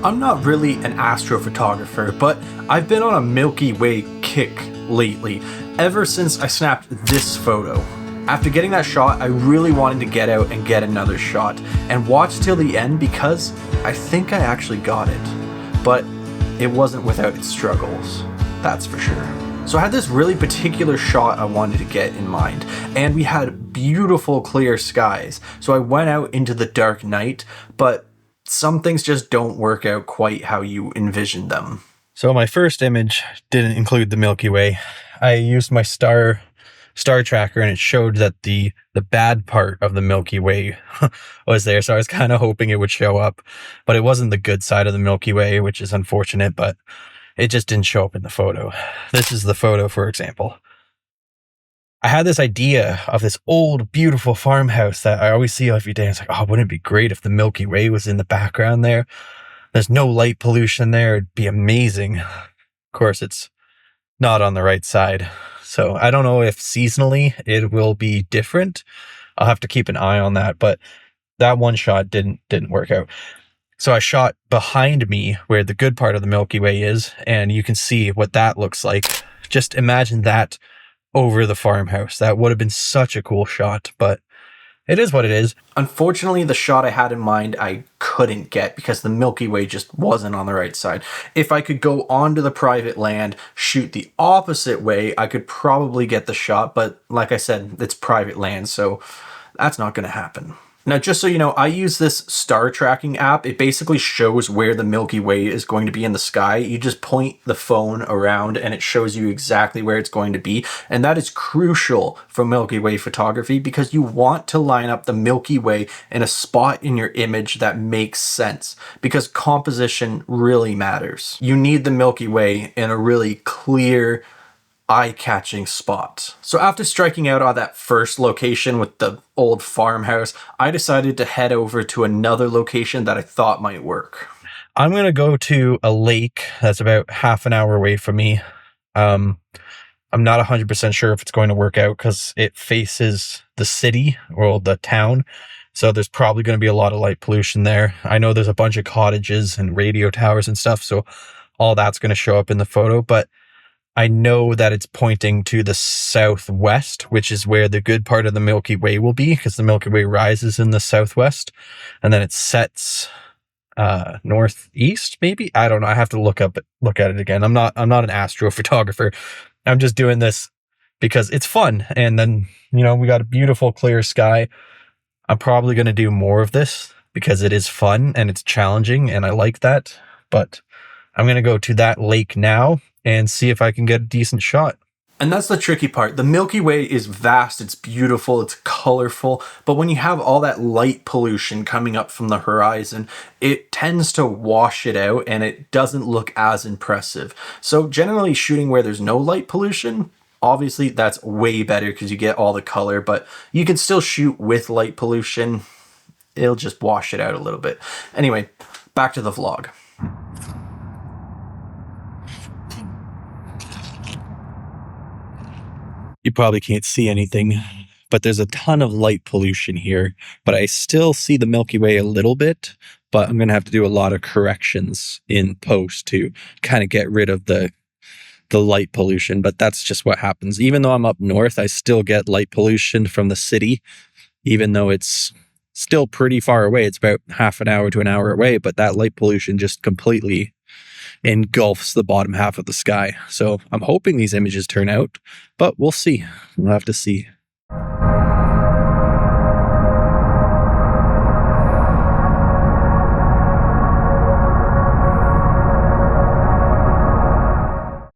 I'm not really an astrophotographer, but I've been on a Milky Way kick lately, ever since I snapped this photo. After getting that shot, I really wanted to get out and get another shot, and watch till the end because I think I actually got it. But it wasn't without its struggles, that's for sure. So I had this really particular shot I wanted to get in mind, and we had beautiful clear skies, so I went out into the dark night, but some things just don't work out quite how you envisioned them. So my first image didn't include the Milky Way. I used my star tracker, and it showed that the bad part of the Milky Way was there. So I was kind of hoping it would show up, but it wasn't the good side of the Milky Way, which is unfortunate, but it just didn't show up in the photo. This is the photo, for example. I had this idea of this old, beautiful farmhouse that I always see every day. It's like, oh, wouldn't it be great if the Milky Way was in the background there? There's no light pollution there. It'd be amazing. Of course, it's not on the right side. So I don't know if seasonally it will be different. I'll have to keep an eye on that. But that one shot didn't work out. So I shot behind me where the good part of the Milky Way is, and you can see what that looks like. Just imagine that over the farmhouse. That would have been such a cool shot, but it is what it is. Unfortunately, the shot I had in mind I couldn't get because the Milky Way just wasn't on the right side. If I could go onto the private land, shoot the opposite way, I could probably get the shot, but like I said, it's private land, so that's not going to happen. Now, just so you know, I use this star tracking app. It basically shows where the Milky Way is going to be in the sky. You just point the phone around and it shows you exactly where it's going to be. And that is crucial for Milky Way photography because you want to line up the Milky Way in a spot in your image that makes sense because composition really matters. You need the Milky Way in a really clear, eye-catching spot. So after striking out on that first location with the old farmhouse, I decided to head over to another location that I thought might work. I'm going to go to a lake that's about half an hour away from me. I'm not 100% sure if it's going to work out because it faces the city or the town. So there's probably going to be a lot of light pollution there. I know there's a bunch of cottages and radio towers and stuff, so all that's going to show up in the photo, but I know that it's pointing to the southwest, which is where the good part of the Milky Way will be, because the Milky Way rises in the southwest, and then it sets northeast, maybe? I don't know. I have to look at it again. I'm not an astrophotographer. I'm just doing this because it's fun. And then, we got a beautiful clear sky. I'm probably going to do more of this because it is fun and it's challenging, and I like that. But I'm going to go to that lake now and see if I can get a decent shot. And that's the tricky part. The Milky Way is vast, it's beautiful, it's colorful, but when you have all that light pollution coming up from the horizon, it tends to wash it out and it doesn't look as impressive. So generally shooting where there's no light pollution, obviously that's way better because you get all the color, but you can still shoot with light pollution. It'll just wash it out a little bit. Anyway, back to the vlog. You probably can't see anything, but there's a ton of light pollution here, but I still see the Milky Way a little bit, but I'm going to have to do a lot of corrections in post to kind of get rid of the light pollution, but that's just what happens. Even though I'm up north, I still get light pollution from the city, even though it's still pretty far away. It's about half an hour to an hour away, but that light pollution just completely engulfs the bottom half of the sky. So I'm hoping these images turn out, but we'll see. We'll have to see.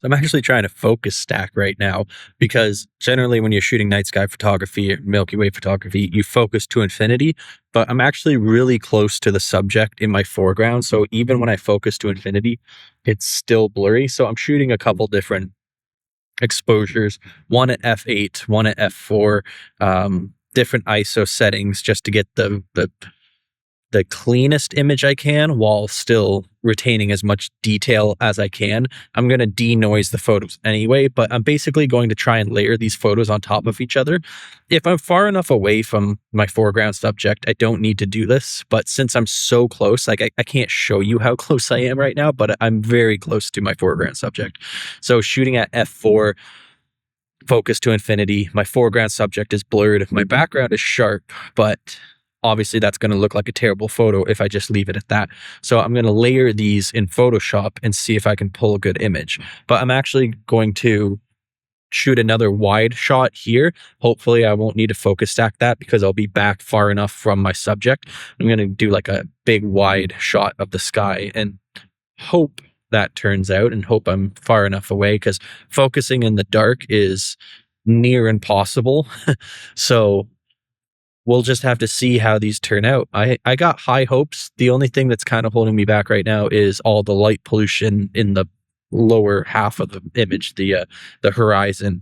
I'm actually trying to focus stack right now because generally when you're shooting night sky photography or Milky Way photography, you focus to infinity, but I'm actually really close to the subject in my foreground. So even when I focus to infinity, it's still blurry. So I'm shooting a couple different exposures, one at f8, one at f4, different ISO settings just to get the the cleanest image I can while still retaining as much detail as I can. I'm going to denoise the photos anyway, but I'm basically going to try and layer these photos on top of each other. If I'm far enough away from my foreground subject, I don't need to do this. But since I'm so close, like I can't show you how close I am right now, but I'm very close to my foreground subject. So shooting at f4, focus to infinity, my foreground subject is blurred. My background is sharp, but obviously that's going to look like a terrible photo if I just leave it at that. So I'm going to layer these in Photoshop and see if I can pull a good image. But I'm actually going to shoot another wide shot here. Hopefully I won't need to focus stack that because I'll be back far enough from my subject. I'm going to do like a big wide shot of the sky and hope that turns out, and hope I'm far enough away, because focusing in the dark is near impossible. So we'll just have to see how these turn out. I got high hopes. The only thing that's kind of holding me back right now is all the light pollution in the lower half of the image, the horizon.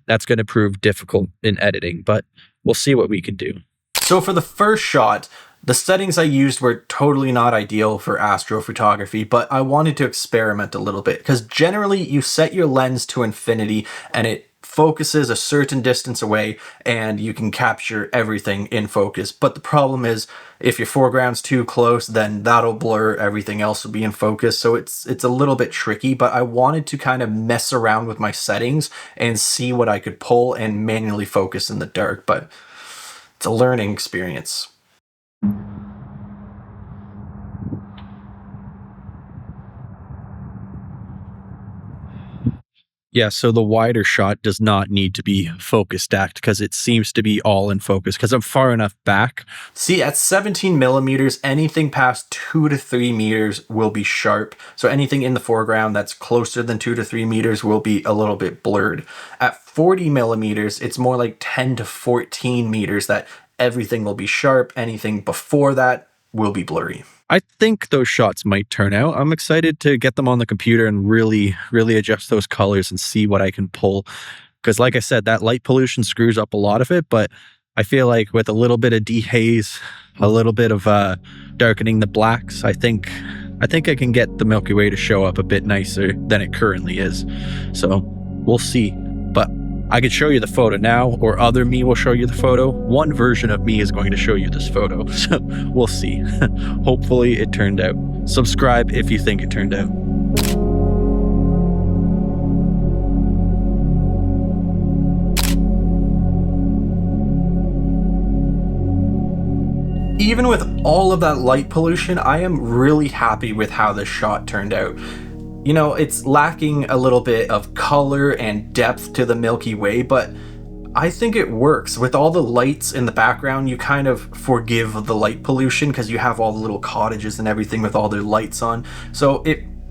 That's going to prove difficult in editing, but we'll see what we can do. So for the first shot, the settings I used were totally not ideal for astrophotography, but I wanted to experiment a little bit, because generally you set your lens to infinity and it focuses a certain distance away and you can capture everything in focus. But the problem is, if your foreground's too close, then that'll blur, everything else will be in focus. So it's a little bit tricky, but I wanted to kind of mess around with my settings and see what I could pull and manually focus in the dark, but it's a learning experience. Yeah, so the wider shot does not need to be focus stacked because it seems to be all in focus because I'm far enough back. See, at 17 millimeters, anything past 2 to 3 meters will be sharp. So anything in the foreground that's closer than 2 to 3 meters will be a little bit blurred. At 40 millimeters, it's more like 10 to 14 meters that everything will be sharp. Anything before that will be blurry. I think those shots might turn out. I'm excited to get them on the computer and really adjust those colors and see what I can pull. Because like I said, that light pollution screws up a lot of it, but I feel like with a little bit of dehaze, a little bit of darkening the blacks, I think I can get the Milky Way to show up a bit nicer than it currently is. So we'll see. But I could show you the photo now, or other me will show you the photo. One version of me is going to show you this photo. So we'll see. Hopefully it turned out. Subscribe if you think it turned out. Even with all of that light pollution, I am really happy with how this shot turned out. You know, it's lacking a little bit of color and depth to the Milky Way, but I think it works. With all the lights in the background, you kind of forgive the light pollution because you have all the little cottages and everything with all their lights on. So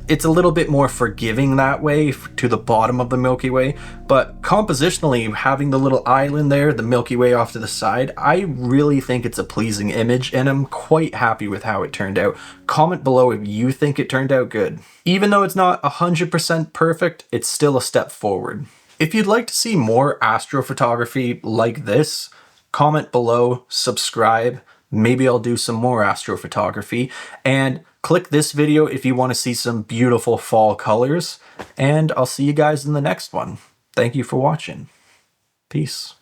it's a little bit more forgiving that way to the bottom of the Milky Way. But compositionally, having the little island there, the Milky Way off to the side, I really think it's a pleasing image, and I'm quite happy with how it turned out. Comment below if you think it turned out good. Even though it's not 100% perfect, it's still a step forward. If you'd like to see more astrophotography like this, comment below, subscribe. Maybe I'll do some more astrophotography, and click this video if you want to see some beautiful fall colors, and I'll see you guys in the next one. Thank you for watching. Peace.